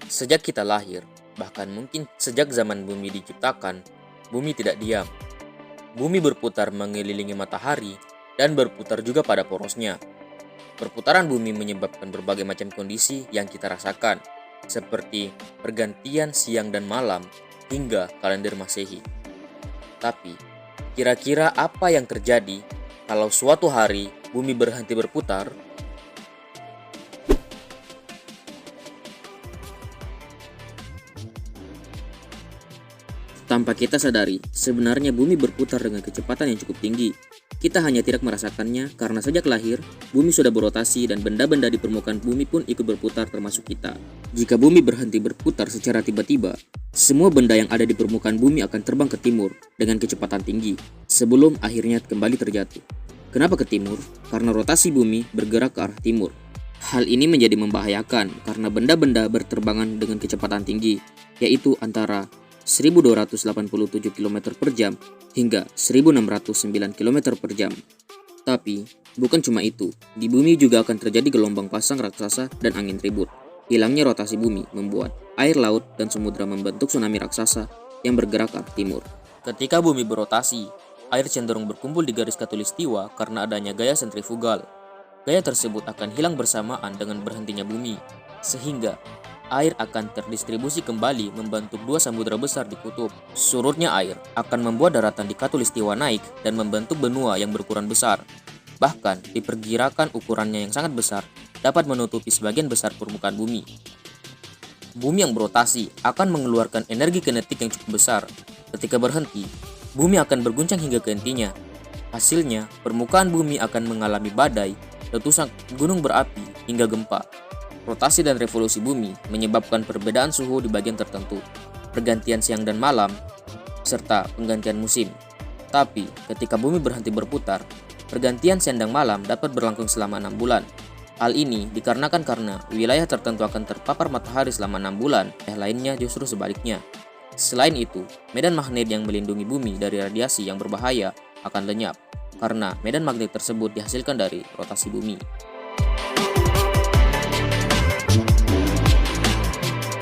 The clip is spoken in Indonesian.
Sejak kita lahir, bahkan mungkin sejak zaman bumi diciptakan, bumi tidak diam. Bumi berputar mengelilingi matahari dan berputar juga pada porosnya. Perputaran bumi menyebabkan berbagai macam kondisi yang kita rasakan, seperti pergantian siang dan malam hingga kalender Masehi. Tapi, kira-kira apa yang terjadi kalau suatu hari bumi berhenti berputar? Tanpa kita sadari, sebenarnya bumi berputar dengan kecepatan yang cukup tinggi. Kita hanya tidak merasakannya karena sejak lahir, bumi sudah berotasi dan benda-benda di permukaan bumi pun ikut berputar termasuk kita. Jika bumi berhenti berputar secara tiba-tiba, semua benda yang ada di permukaan bumi akan terbang ke timur dengan kecepatan tinggi, sebelum akhirnya kembali terjatuh. Kenapa ke timur? Karena rotasi bumi bergerak ke arah timur. Hal ini menjadi membahayakan karena benda-benda berterbangan dengan kecepatan tinggi, yaitu antara 1287 km per jam hingga 1609 km per jam. Tapi, bukan cuma itu, di bumi juga akan terjadi gelombang pasang raksasa dan angin ribut. Hilangnya rotasi bumi membuat air laut dan samudra membentuk tsunami raksasa yang bergerak ke arah timur. Ketika bumi berotasi, air cenderung berkumpul di garis khatulistiwa karena adanya gaya sentrifugal. Gaya tersebut akan hilang bersamaan dengan berhentinya bumi, sehingga air akan terdistribusi kembali membentuk dua samudra besar di kutub. Surutnya air akan membuat daratan di khatulistiwa naik dan membentuk benua yang berukuran besar. Bahkan diperkirakan ukurannya yang sangat besar dapat menutupi sebagian besar permukaan bumi. Bumi yang berotasi akan mengeluarkan energi kinetik yang cukup besar. Ketika berhenti, bumi akan berguncang hingga ke intinya. Hasilnya, permukaan bumi akan mengalami badai, letusan gunung berapi, hingga gempa. Rotasi dan revolusi bumi menyebabkan perbedaan suhu di bagian tertentu, pergantian siang dan malam, serta penggantian musim. Tapi, ketika bumi berhenti berputar, pergantian siang dan malam dapat berlangsung selama 6 bulan. Hal ini dikarenakan karena wilayah tertentu akan terpapar matahari selama 6 bulan, lainnya justru sebaliknya. Selain itu, medan magnet yang melindungi bumi dari radiasi yang berbahaya akan lenyap, karena medan magnet tersebut dihasilkan dari rotasi bumi.